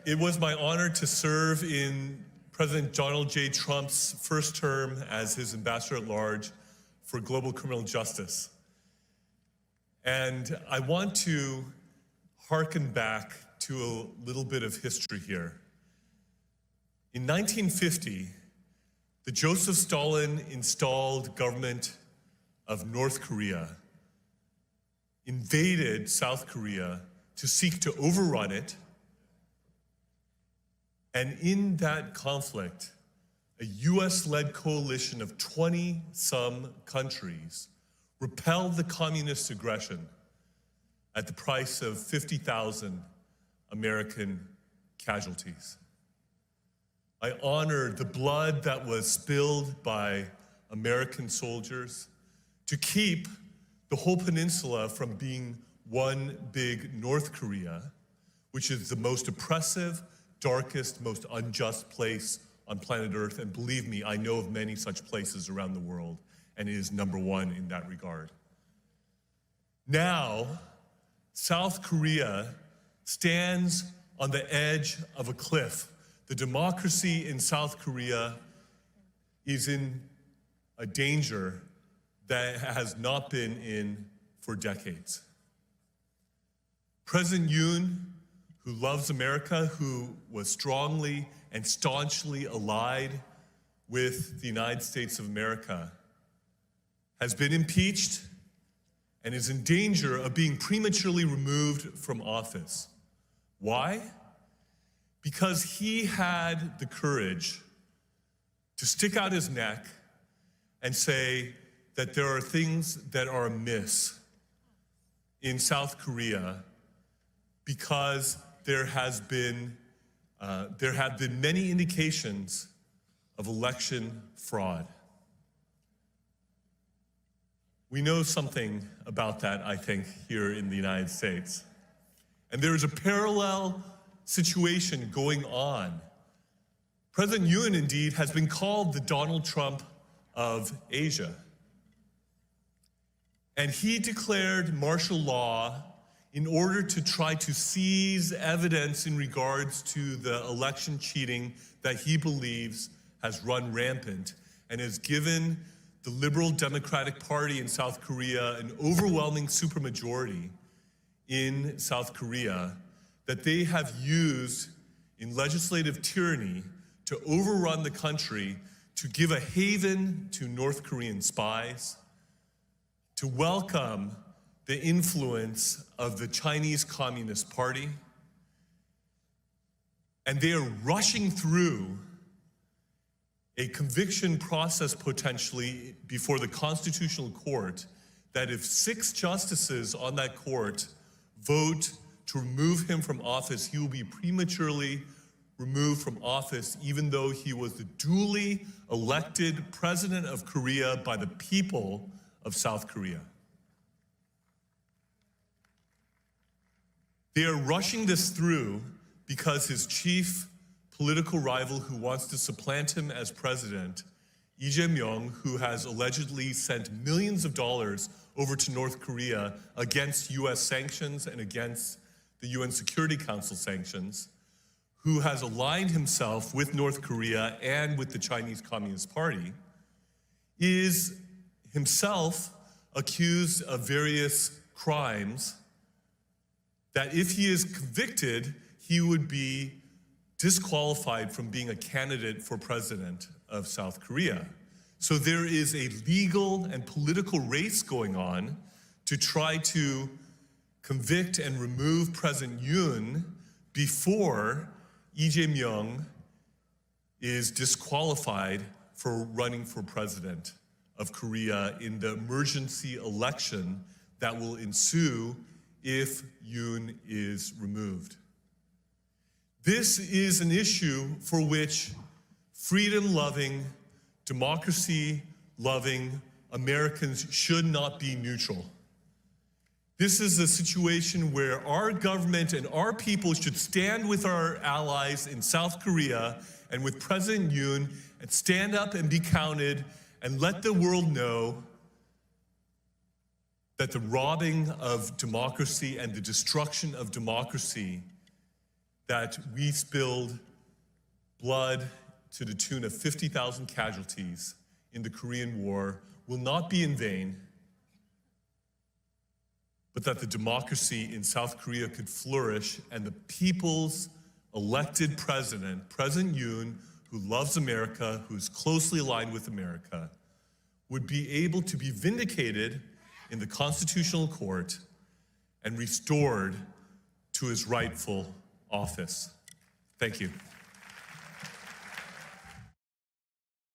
It was my honor to serve in President Donald J. Trump's first term as his ambassador at large for global criminal justice. And I want to hearken back to a little bit of history here. In 1950, the Joseph Stalin installed government of North Korea invaded South Korea to seek to overrun it. And in that conflict, a US-led coalition of 20-some countries repelled the communist aggression at the price of 50,000 American casualties. I honor the blood that was spilled by American soldiers to keep the whole peninsula from being one big North Korea, which is the most oppressive, darkest, most unjust place on planet Earth. And believe me, I know of many such places around the world, and it is number one in that regard. Now, South Korea stands on the edge of a cliff. The democracy in South Korea is in a danger that has not been in for decades. President Yoon, who loves America, who was strongly and staunchly allied with the United States of America, has been impeached and is in danger of being prematurely removed from office. Why? Because he had the courage to stick out his neck and say that there are things that are amiss in South Korea because there have been many indications of election fraud. We know something about that, I think, here in the United States. And there is a parallel situation going on. President Yoon, indeed, has been called the Donald Trump of Asia. And he declared martial law in order to try to seize evidence in regards to the election cheating that he believes has run rampant and has given the Liberal Democratic Party in South Korea an overwhelming supermajority in South Korea that they have used in legislative tyranny to overrun the country, to give a haven to North Korean spies, to welcome the influence of the Chinese Communist Party. And they are rushing through a conviction process potentially before the Constitutional Court that if 6 justices on that court vote to remove him from office, he will be prematurely removed from office even though he was the duly elected president of Korea by the people of South Korea. They are rushing this through because his chief political rival who wants to supplant him as president, Lee Jae-myung, who has allegedly sent millions of dollars over to North Korea against US sanctions and against the UN Security Council sanctions, who has aligned himself with North Korea and with the Chinese Communist Party, is himself accused of various crimes that if he is convicted, he would be disqualified from being a candidate for president of South Korea. So there is a legal and political race going on to try to convict and remove President Yoon before Lee Jae-myung is disqualified for running for president of Korea in the emergency election that will ensue if Yoon is removed. This is an issue for which freedom-loving, democracy-loving Americans should not be neutral. This is a situation where our government and our people should stand with our allies in South Korea and with President Yoon and stand up and be counted and let the world know that the robbing of democracy and the destruction of democracy that we spilled blood to the tune of 50,000 casualties in the Korean War will not be in vain, but that the democracy in South Korea could flourish and the people's elected president, President Yoon, who loves America, who's closely aligned with America, would be able to be vindicated in the Constitutional Court and restored to his rightful office. Thank you.